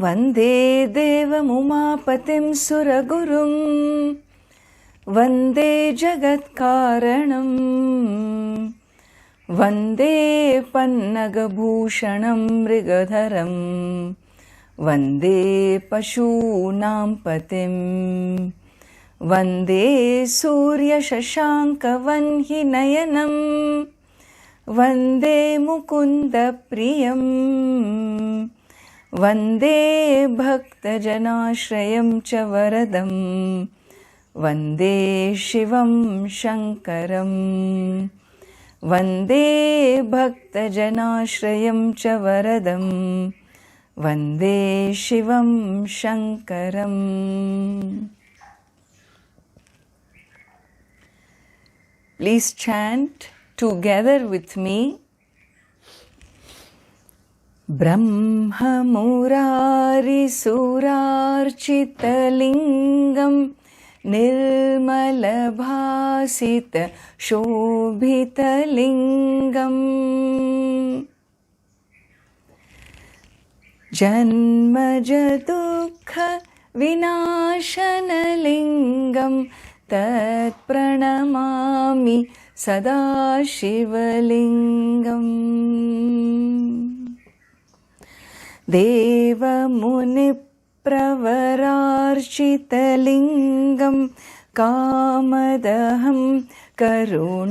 वन्दे देवमुमापतिं सुरगुरुं वन्दे जगत्कारणं वन्दे पन्नगभूषणं मृगधरं वन्दे पशूनां पतिं वन्दे सूर्यशशाङ्कवह्निनयनं वन्दे मुकुन्दप्रियं वन्दे भक्तजनाश्रयं च वरदं वन्दे शिवं शङ्करं वन्दे भक्तजनाश्रयं च वरदं वन्दे शिवं शङ्करम्. Please chant together with me. ब्रह्ममुरारिसुरार्चितलिङ्गं निर्मलभासितशोभितलिङ्गम् जन्मजदुःखविनाशनलिङ्गं तत्प्रणमामि सदा शिवलिङ्गम्. देवमुनिप्रवरार्चितलिङ्गं कामदहं करुणाकरलिङ्गम्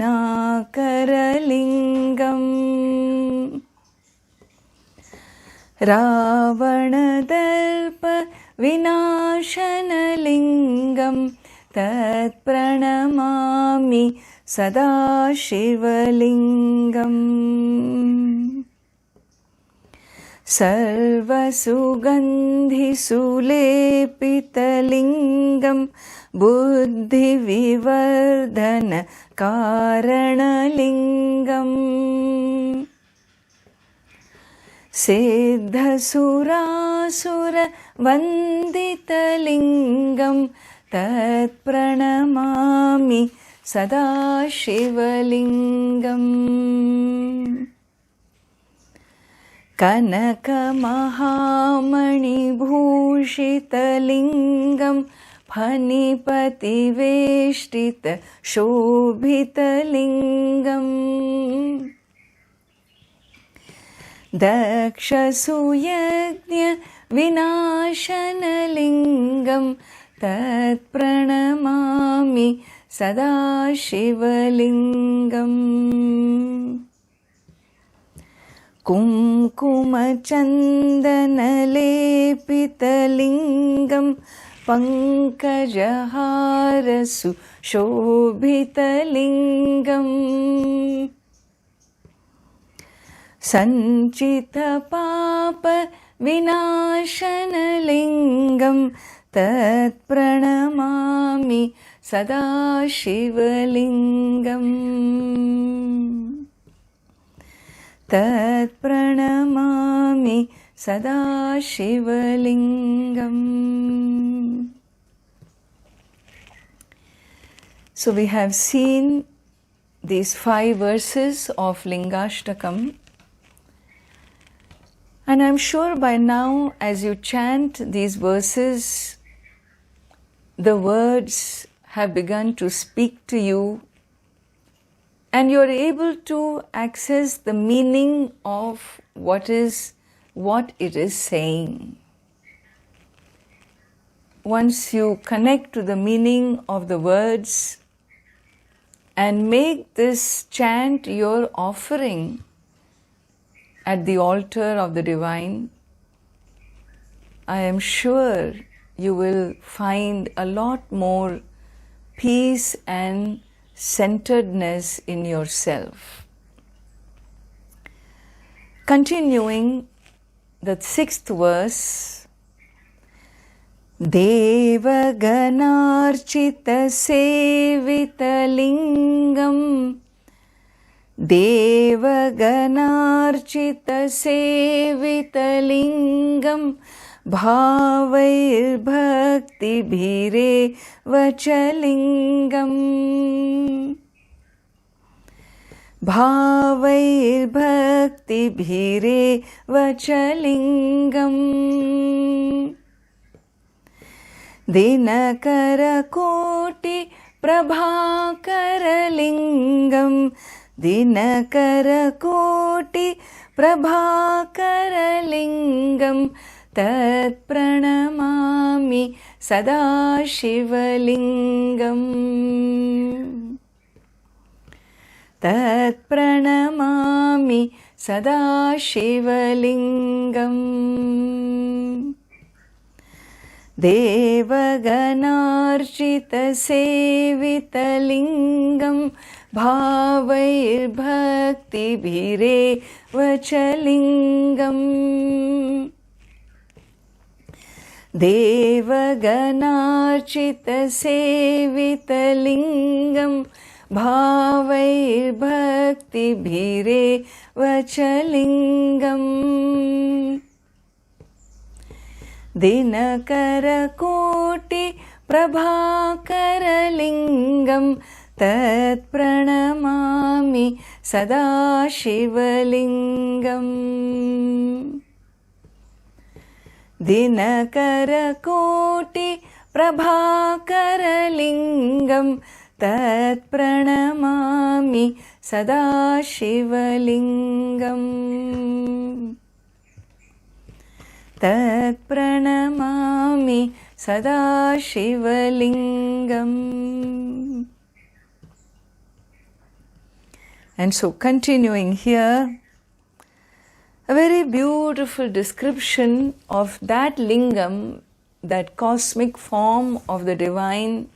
रावणदर्पविनाशनलिङ्गं तत्प्रणमामि सदा शिवलिङ्गम्. सर्वसुगन्धिसुलेपितलिङ्गं बुद्धिविवर्धनकारणलिङ्गम् सिद्धसुरासुरवन्दितलिङ्गं तत्प्रणमामि सदा शिवलिङ्गम्. कनकमहामणिभूषितलिङ्गं फणिपतिवेष्टितशोभितलिङ्गम् दक्षसूयज्ञविनाशनलिङ्गं तत्प्रणमामि सदा शिवलिङ्गम्. कुङ्कुमचन्दनलेपितलिङ्गं पङ्कजहारसु शोभितलिङ्गम् सञ्चितपापविनाशनलिङ्गं तत्प्रणमामि सदा शिवलिङ्गम्. तत्प्रणमामि सदा शिवलिङ्गम्. So we have seen these 5 verses of Lingastakam, and I'm sure by now as you chant these verses, the words have begun to speak to you and you're able to access the meaning of what it is saying. Once you connect to the meaning of the words and make this chant your offering at the altar of the divine, I am sure you will find a lot more peace and centeredness in yourself. Continuing the 6th verse, देवगणार्चितसेवितलिङ्गं देवगणार्चितसेवितलिङ्गं भावैर्भक्तिभिरेव च लिङ्गम् भावैर्भक्तिभिरेव च लिङ्गम् दिनकरकोटिप्रभाकरलिङ्गम् दिनकरकोटिप्रभाकरलिङ्गम् तत्प्रणमामि सदा शिवलिङ्गम् तत्प्रणमामि सदा शिवलिङ्गम् देवगणार्चितसेवितलिङ्गं भावैर्भक्तिभिरेव च लिङ्गम् देवगणार्चितसेवितलिङ्गं भावैर्भक्तिभिरेव च लिङ्गम् दिनकरकोटिप्रभाकरलिङ्गं तत्प्रणमामि सदा शिवलिङ्गम् दिनकरकोटिप्रभाकरलिङ्गं तत्प्रणमामि सदा शिवलिङ्गम् तत्प्रणमामि सदा शिवलिङ्गम्. And so continuing here, a very beautiful description of that lingam, that cosmic form of the divine,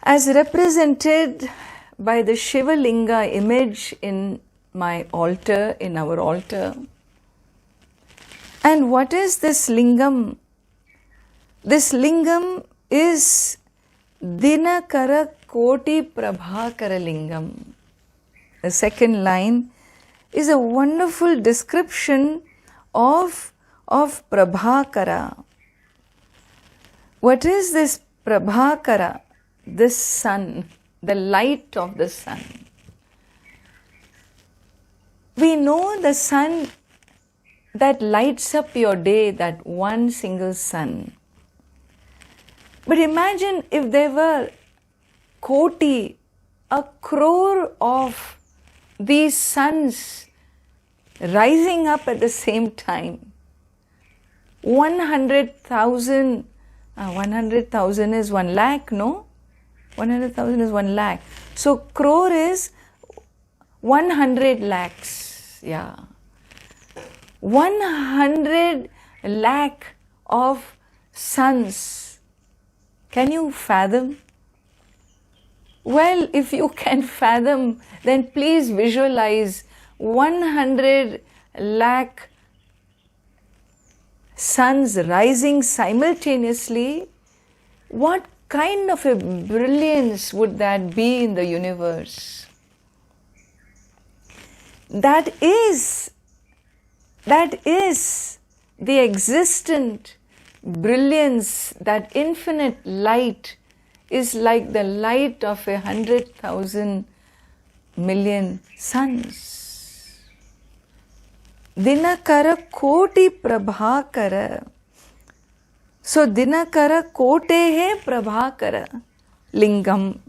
as represented by the Shiva Linga image in my altar, in our altar. And what is this lingam? This lingam is Dinakara Koti Prabhakara Lingam. The second line is a wonderful description of Prabhakara. What is this Prabhakara? This sun, the light of the sun. We know the sun that lights up your day, that one single sun. But imagine if there were koti, a crore of these suns rising up at the same time. 100,000 is 1 lakh, no? 100,000 is 1 lakh. So crore is 100 lakhs. Yeah. 100 lakh of suns. Can you fathom? Well, if you can fathom, then please visualize 100 lakh suns rising simultaneously. What kind of a brilliance would that be in the universe? That is the existent brilliance, that infinite light is like the light of 100,000 million suns. Dinakara Koti Prabhakara. So Dinakara Kotehe Prabhakara Lingam.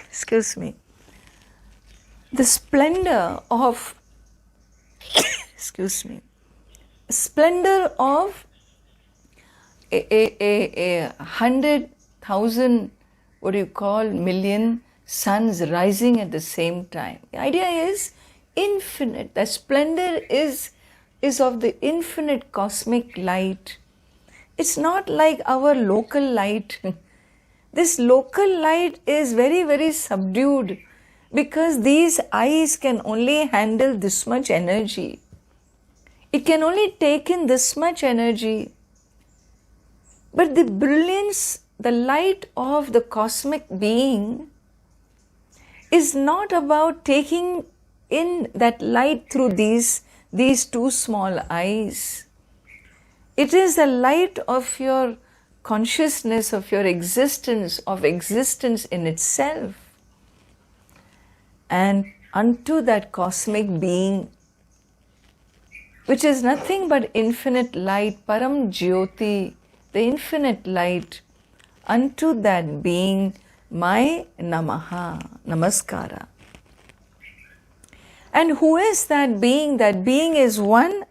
Excuse me. The splendor of splendor of a 100,000, what do you call, million suns rising at the same time. The idea is infinite. The splendor is of the infinite cosmic light. It's not like our local light. This local light is very, very subdued because these eyes can only handle this much energy. It can only take in this much energy. But the brilliance, the light of the cosmic being is not about taking in that light through these two small eyes. It is the light of your consciousness, of your existence, of existence in itself. and unto that cosmic being, which is nothing but infinite light, Param Jyoti, the infinite light, unto that being my Namaha, Namaskara. And who is that being? That being is one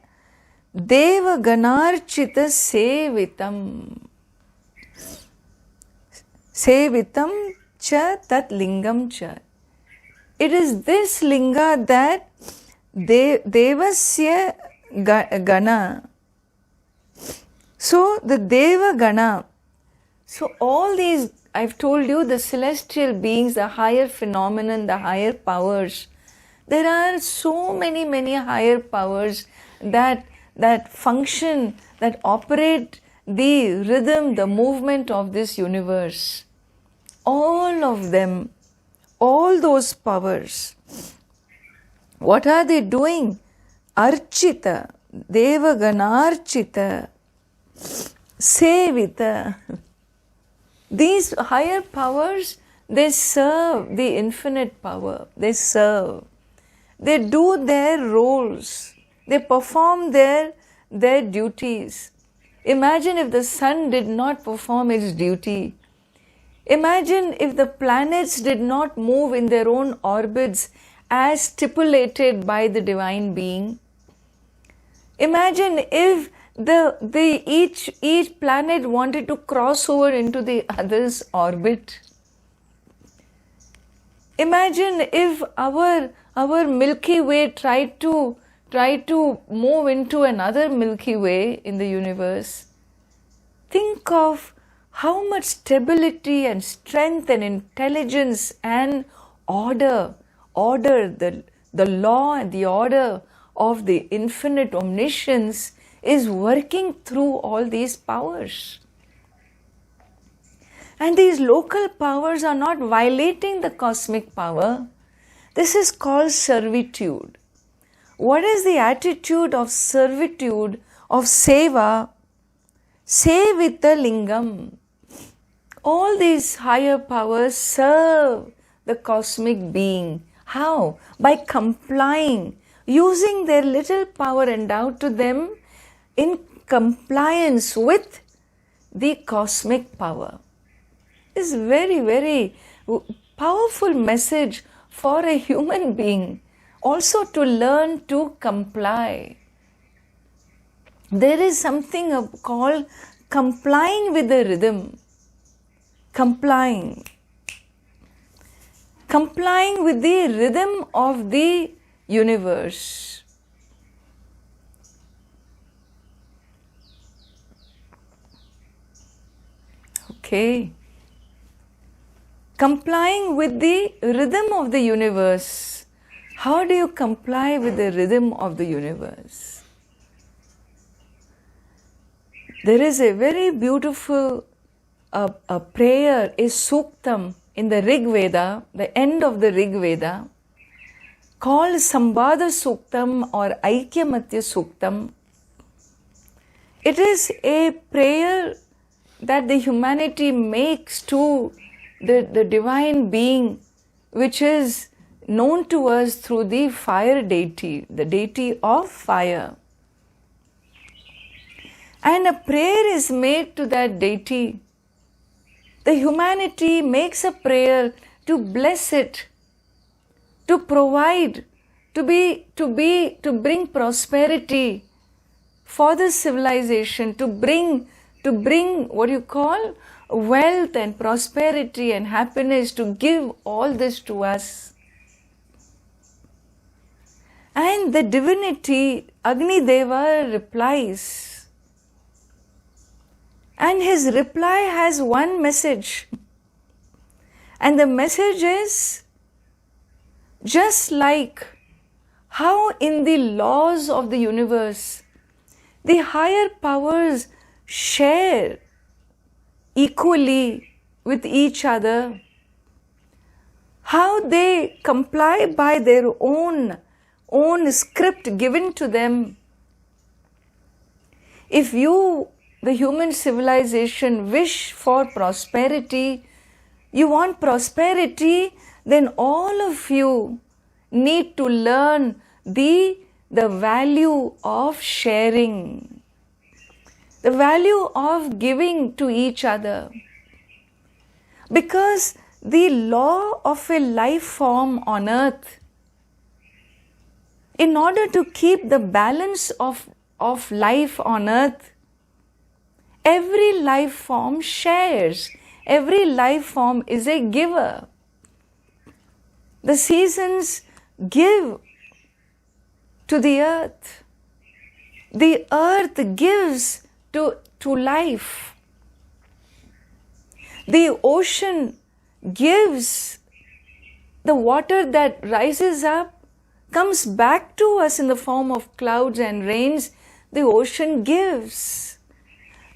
Deva Ganarchita Sevitam. Sevitam cha tat lingam cha. It is this linga that Devasya Gana. So the Deva Gana. So all these, I've told you, the celestial beings, the higher phenomenon, the higher powers. There are so many higher powers that function, that operate the rhythm, the movement of this universe. All of them, all those powers, what are they doing? Archita, Devaganarchita, Sevita. These higher powers, they serve the infinite power. They serve. They do their roles. They perform their duties. Imagine if the sun did not perform its duty. Imagine if the planets did not move in their own orbits as stipulated by the divine being. Imagine if each planet wanted to cross over into the other's orbit. Imagine if our Milky Way tried to move into another Milky Way in the universe. Think of how much stability and strength and intelligence and order, the law and the order of the infinite omniscience is working through all these powers. And these local powers are not violating the cosmic power. This is called servitude. What is the attitude of servitude, of seva? Sevita lingam. All these higher powers serve the cosmic being. How? By complying, using their little power endowed to them in compliance with the cosmic power. This is very powerful message for a human being. Also to learn to comply. There is something called complying with the rhythm. Complying with the rhythm of the universe. Okay. Complying with the rhythm of the universe. How do you comply with the rhythm of the universe? There is a very beautiful a prayer, a suktam in the Rig Veda, the end of the Rig Veda, called Sambada Suktam or Aikyamatya Suktam. It is a prayer that the humanity makes to the divine being, which is known to us through the fire deity, the deity of fire. And a prayer is made to that deity. The humanity makes a prayer to bless it, to provide, to bring prosperity for the civilization, to bring what you call wealth and prosperity and happiness, to give all this to us. And the divinity, Agni Deva, replies. And his reply has one message. And the message is, just like how in the laws of the universe, the higher powers share equally with each other, how they comply by their own script given to them. If you, the human civilization, wish for prosperity, you want prosperity, then all of you need to learn the value of sharing, the value of giving to each other. Because the law of a life form on earth, in order to keep the balance of life on earth, every life form shares. Every life form is a giver. The seasons give to the earth. The earth gives to life. The ocean gives. The water that rises up comes back to us in the form of clouds and rains. The ocean gives.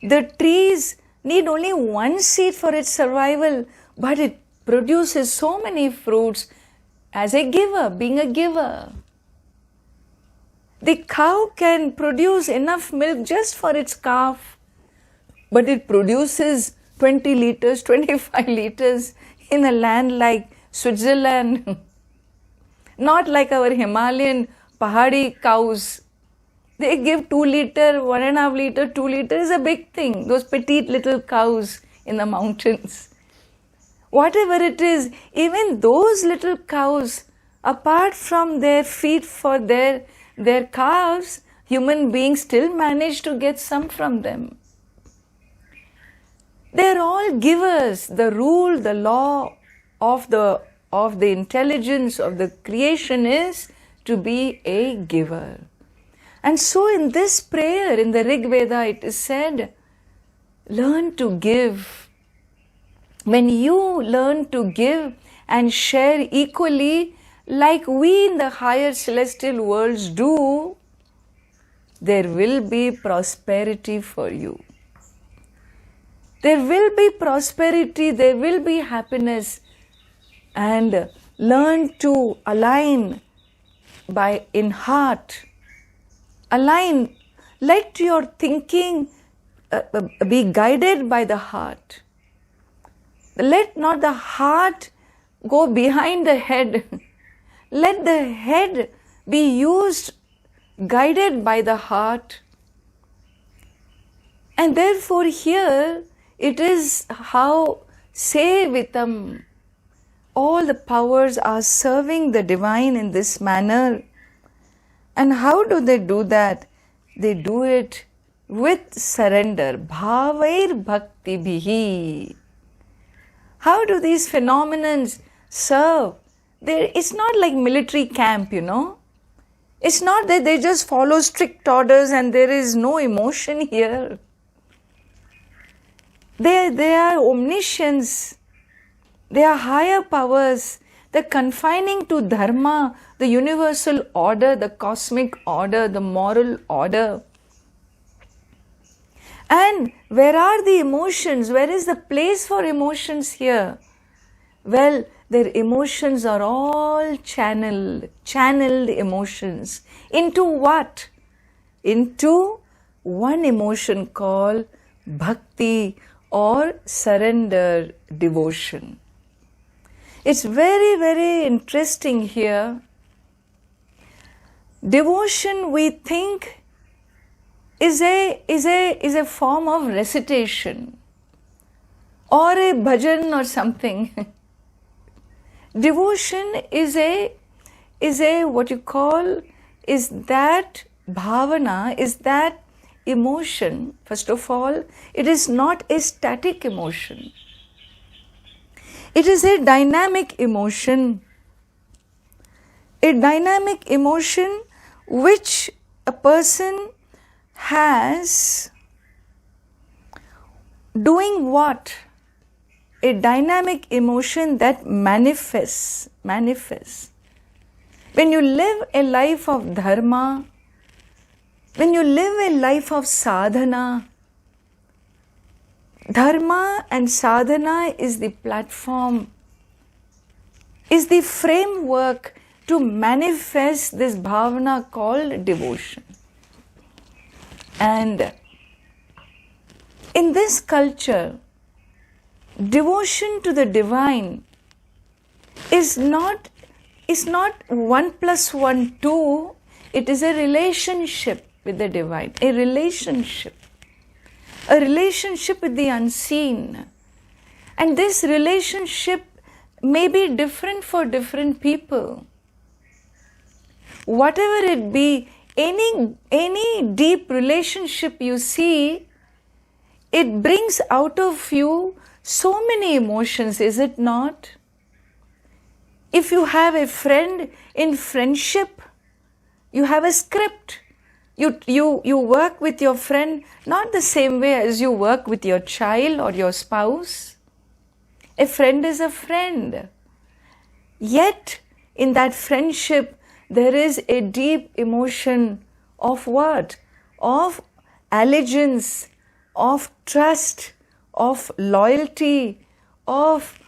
The trees need only one seed for its survival, but it produces so many fruits as a giver, being a giver. The cow can produce enough milk just for its calf, but it produces 20 liters, 25 liters in a land like Switzerland. Not like our Himalayan Pahadi cows. They give 2 liter, 1.5 liter, 2 liter is a big thing. Those petite little cows in the mountains. Whatever it is, even those little cows, apart from their feed for their calves, human beings still manage to get some from them. They are all givers. The rule, the law of the intelligence of the creation is to be a giver. And so in this prayer, in the Rig Veda, it is said, learn to give. When you learn to give and share equally, like we in the higher celestial worlds do, there will be prosperity for you. There will be prosperity, there will be happiness. And learn to align in heart. Align, let your thinking be guided by the heart. Let not the heart go behind the head. Let the head be used, guided by the heart. And therefore here it is how Sevitam, all the powers are serving the divine in this manner. And how do they do that? They do it with surrender. Bhavair bhakti bhihi. How do these phenomena serve? It's not like military camp, It's not that they just follow strict orders and there is no emotion here. They are omniscience. They are higher powers. They're confining to dharma, the universal order, the cosmic order, the moral order. And where are the emotions? Where is the place for emotions here? Well, their emotions are all channeled emotions. Into what? Into one emotion called bhakti or surrender, devotion. It's very, very interesting here. Devotion, we think, is a form of recitation or a bhajan or something. Devotion is what you call, is that bhavana, is that emotion. First of all, it is not a static emotion. It is a dynamic emotion. A dynamic emotion which a person has doing what? A dynamic emotion that manifests. When you live a life of dharma, when you live a life of sadhana, dharma and sadhana is the platform, is the framework to manifest this bhavana called devotion. And in this culture, devotion to the divine is not is not 1 + 1, 2. It is a relationship with the divine, a relationship with the unseen. And this relationship may be different for different people. Whatever it be, any deep relationship you see, it brings out of you so many emotions, is it not? If you have a friend in friendship, you have a script. You work with your friend not the same way as you work with your child or your spouse. A friend is a friend. Yet, in that friendship, there is a deep emotion of what? Of allegiance, of trust, of loyalty, of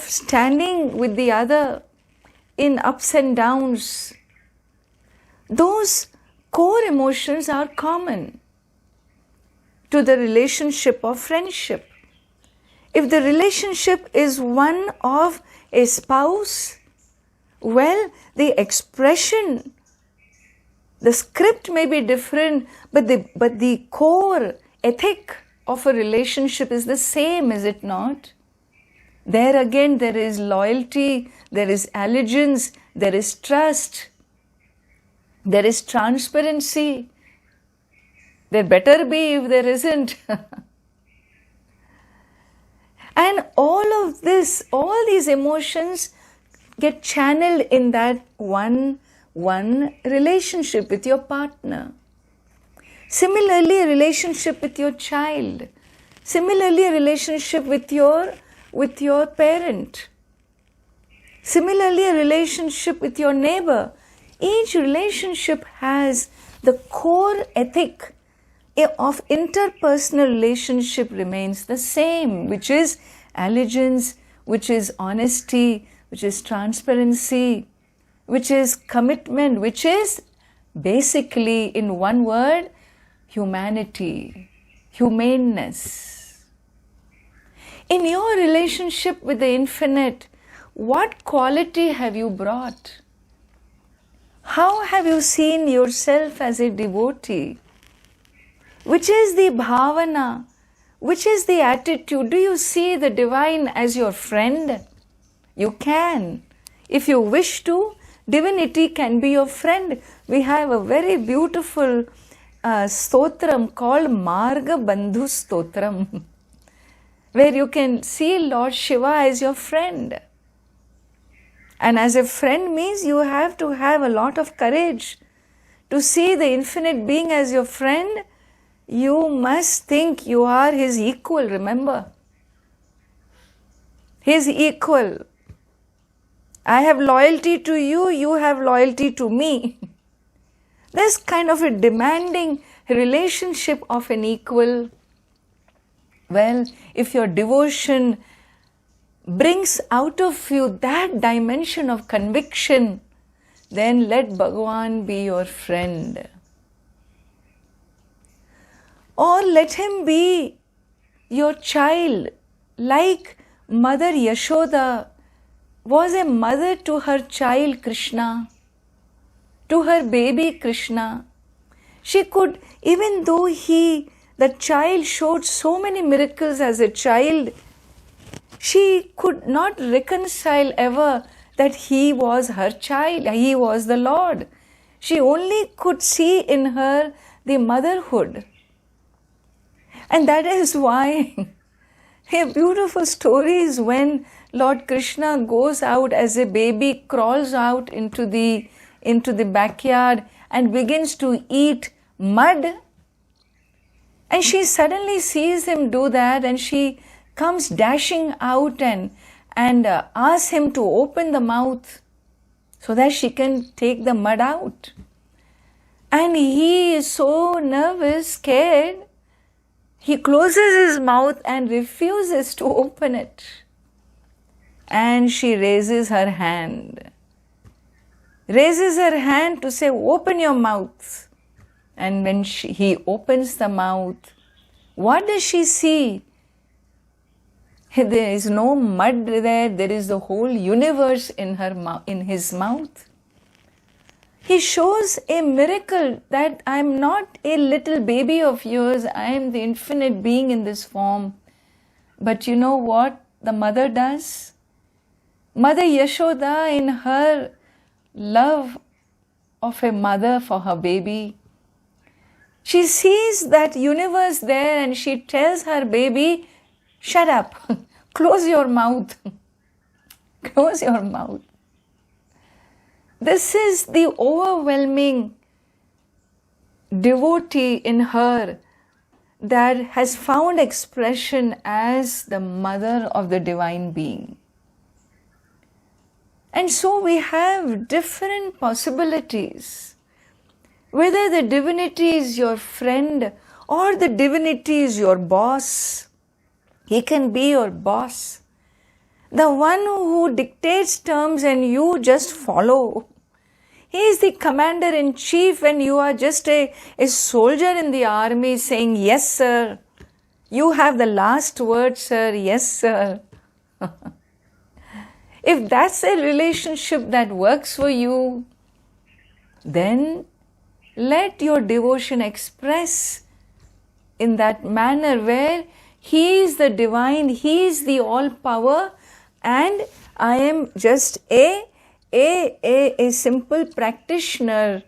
standing with the other in ups and downs. Those core emotions are common to the relationship of friendship. If the relationship is one of a spouse, well, the expression, the script may be different, but the core ethic of a relationship is the same, is it not? There again, there is loyalty, there is allegiance, there is trust, there is transparency. There better be if there isn't. And all of this, all these emotions get channeled in that one relationship with your partner. Similarly, a relationship with your child. Similarly, a relationship with your parent. Similarly, a relationship with your neighbor. Each relationship has the core ethic of interpersonal relationship remains the same, which is allegiance, which is honesty, which is transparency, which is commitment, which is basically, in one word, humanity, humaneness. In your relationship with the infinite, what quality have you brought? How have you seen yourself as a devotee? Which is the bhavana? Which is the attitude? Do you see the divine as your friend? You can. If you wish to, divinity can be your friend. We have a very beautiful stotram called Marga Bandhu Stotram, where you can see Lord Shiva as your friend. And as a friend means you have to have a lot of courage. To see the infinite being as your friend, you must think you are his equal, remember. His equal. I have loyalty to you, you have loyalty to me. This kind of a demanding relationship of an equal. Well, if your devotion brings out of you that dimension of conviction, then let Bhagavan be your friend. Or let him be your child, like Mother Yashoda was a mother to her child Krishna, to her baby Krishna. She could, even though the child showed so many miracles as a child, she could not reconcile ever that he was her child, he was the Lord. She only could see in her the motherhood. And that is why a beautiful story is when Lord Krishna goes out as a baby, crawls out into the backyard and begins to eat mud. And she suddenly sees him do that, and she comes dashing out and asks him to open the mouth so that she can take the mud out. And he is so nervous, scared, he closes his mouth and refuses to open it. And she raises her hand. Raises her hand to say, open your mouth. And when he opens the mouth, what does she see? There is no mud there. There is the whole universe in his mouth. He shows a miracle that I am not a little baby of yours. I am the infinite being in this form. But you know what the mother does? Mother Yashoda, in her love of a mother for her baby, she sees that universe there and she tells her baby, shut up, close your mouth, close your mouth. This is the overwhelming devotee in her that has found expression as the mother of the divine being. And so we have different possibilities. Whether the divinity is your friend or the divinity is your boss, he can be your boss. The one who dictates terms and you just follow. He is the commander-in-chief and you are just a soldier in the army saying, yes, sir. You have the last word, sir. Yes, sir. If that's a relationship that works for you, then let your devotion express in that manner where he is the divine, he is the all-power, and I am just a simple practitioner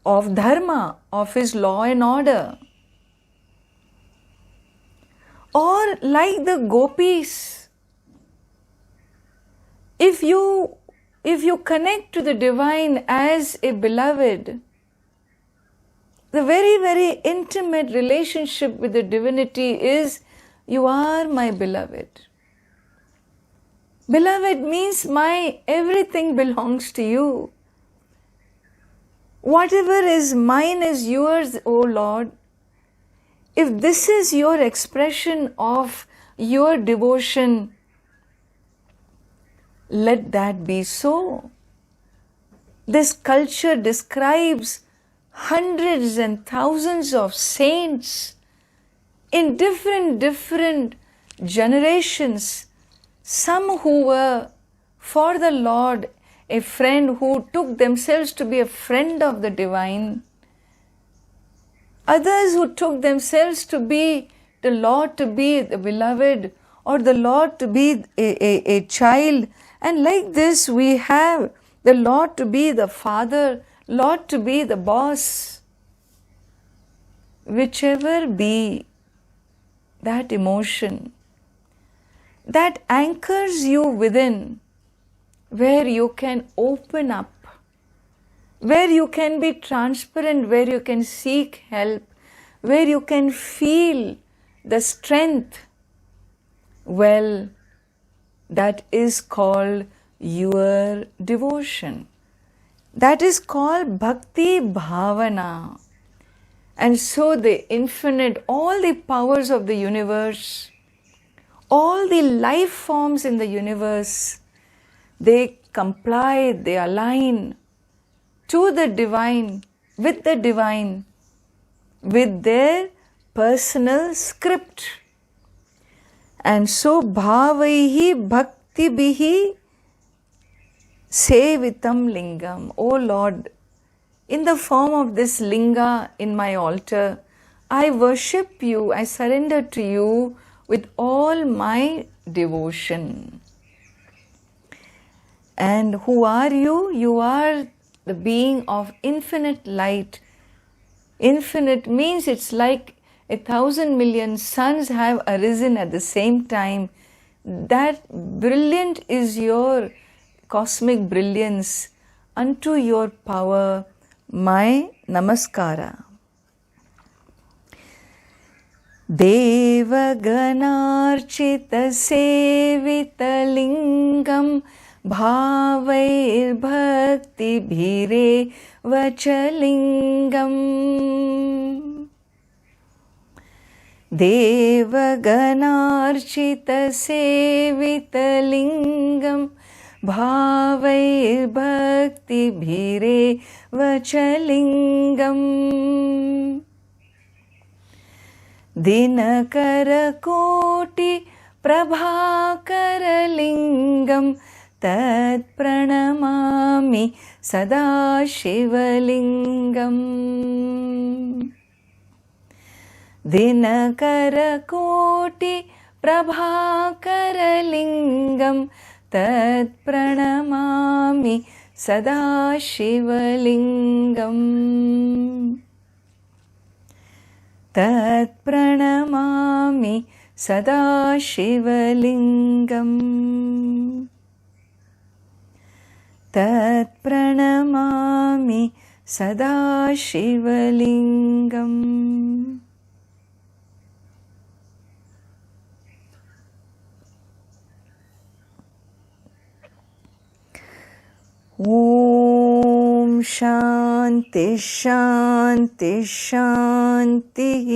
of dharma, of his law and order. Or like the gopis, if you connect to the divine as a beloved, the very, very intimate relationship with the divinity is, you are my beloved. Beloved means my everything belongs to you. Whatever is mine is yours, O Lord. If this is your expression of your devotion, let that be so. This culture describes hundreds and thousands of saints in different generations. Some who were for the Lord, a friend who took themselves to be a friend of the divine. Others who took themselves to be the Lord, to be the beloved, or the Lord to be a child. And like this we have the Lord to be the father, Lord to be the boss. Whichever be that emotion that anchors you within, where you can open up, where you can be transparent, where you can seek help, where you can feel the strength, well, that is called your devotion. That is called bhakti bhavana. And so the infinite, all the powers of the universe, all the life forms in the universe, they comply, they align to the divine, with their personal script. And so bhavaihi bhaktibihi sevitam lingam. O Lord, in the form of this linga in my altar, I worship you, I surrender to you with all my devotion. And who are you? You are the being of infinite light. Infinite means it's like 1,000 million suns have arisen at the same time. That brilliant is your cosmic brilliance. Unto your power, my namaskara. Devaganarchita sevita lingam bhavair bhakti bhire vachalingam. Devaganarchita sevita lingam bhavair bhakti bhire vachalingam. Dinakara koti प्रभाकरलिङ्गं तत्प्रणमामि सदा शिवलिङ्गम् दिनकरकोटि प्रभाकरलिङ्गं तत्प्रणमामि सदा शिवलिङ्गम् तत्प्रणमामि सदा शिवलिङ्गम् तत्प्रणमामि सदा शिवलिङ्गम् ॐ शान्ति शान्ति शान्तिः